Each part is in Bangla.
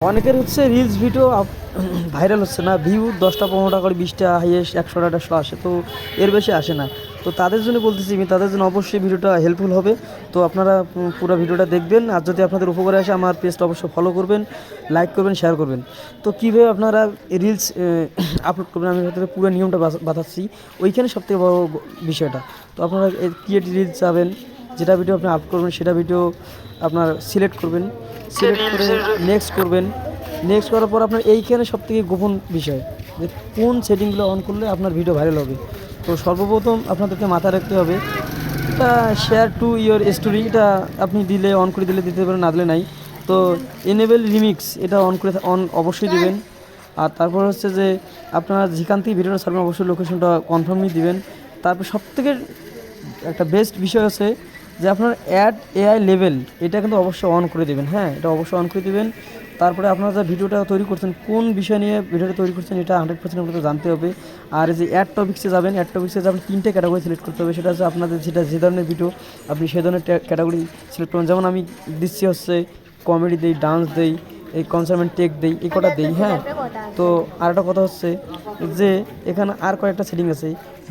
অনেকের হচ্ছে রিলস ভিডিও ভাইরাল হচ্ছে না, ভিউ 10টা 15টা করে 20টা হাইয়েস্ট 100টা আসে, তো এর বেশি আসে না। তো তাদের জন্য বলতেছি আমি, তাদের জন্য অবশ্যই ভিডিওটা হেল্পফুল হবে। তো আপনারা পুরো ভিডিওটা দেখবেন, আর যদি আপনাদের উপকারে আসে আমার পেজটা অবশ্যই ফলো করবেন, লাইক করবেন, শেয়ার করবেন। তো কীভাবে আপনারা রিলস আপলোড করবেন আমি আপনাদের পুরো নিয়মটা বাতাচ্ছি, ওইখানে সবথেকে বড় বিষয়টা। তো আপনারা ক্রিয়েট রিলস যাবেন, যেটা ভিডিও আপনি আপলোড করবেন সেটা ভিডিও আপনার সিলেক্ট করবেন, সিলেক্ট করে নেক্সট করবেন। নেক্সট করার পর আপনার এইখানে সবথেকে গোপন বিষয় যে কোন সেটিংগুলো অন করলে আপনার ভিডিও ভাইরাল হবে। তো সর্বপ্রথম আপনাদেরকে মাথায় রাখতে হবে, এটা শেয়ার টু ইয়োর স্টোরি, এটা আপনি দিলে অন করে দিলে দিতে পারেন, না দিলে নাই। তো এনেবেল রিমিক্স এটা অন অবশ্যই দিবেন। আর তারপর হচ্ছে যে আপনারা যেখান থেকে ভিডিওটা ছাড়বেন অবশ্যই লোকেশনটা কনফার্মই দিবেন। তারপর সবথেকে একটা বেস্ট বিষয় আছে যে আপনার অ্যাড এআই লেভেল, এটা কিন্তু অবশ্যই অন করে দেবেন। হ্যাঁ, এটা অবশ্যই অন করে দেবেন। তারপরে আপনারা যে ভিডিওটা তৈরি করছেন, কোন বিষয় নিয়ে ভিডিওটা তৈরি করছেন এটা 100% আপনাদের জানতে হবে। আর এই যে অ্যাড টপিক্সে যাবেন, অ্যাড টপিক্সে যাবেন 3টে ক্যাটাগরি সিলেক্ট করতে হবে। সেটা হচ্ছে আপনাদের যেটা যে ধরনের ভিডিও আপনি সেই ধরনের ক্যাটাগরি সিলেক্ট করবেন। যেমন আমি দিচ্ছি হচ্ছে কমেডি দেই, ডান্স দেই, এই কনসার্মেন্ট টেক দেই, এই কটা দেই। হ্যাঁ, তো আর একটা কথা হচ্ছে যে এখানে আর কয়েকটা সেটিং আছে,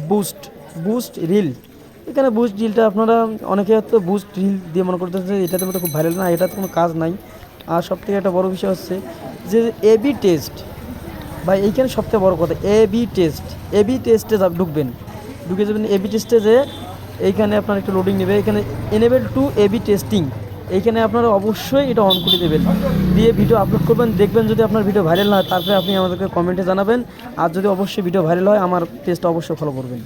বুস্ট বুস্ট রিল। এখানে বুস্ট রিলটা আপনারা অনেকে হয়তো বুস্ট রিল দিয়ে মনে করতেছে এটাতে মধ্যে খুব ভাইরাল, না, এটাতে কোনো কাজ নাই। আর সবথেকে একটা বড় বিষয় হচ্ছে যে এবি টেস্ট, বা এইখানে সবথেকে বড় কথা এবি টেস্ট। এবি টেস্টে ঢুকবেন, ঢুকে যাবেন এবি টেস্টে, যে এইখানে আপনার একটু লোডিং নেবে, এখানে এনেবেল টু এবি টেস্টিং, এইখানে আপনারা অবশ্যই এটা অন করে দেবেন, দিয়ে ভিডিও আপলোড করবেন। দেখবেন যদি আপনার ভিডিও ভাইরাল হয় তারপরে আপনি আমাদেরকে কমেন্টে জানাবেন। আর যদি অবশ্যই ভিডিও ভাইরাল হয় আমার পেজটা অবশ্যই ফলো করবেন।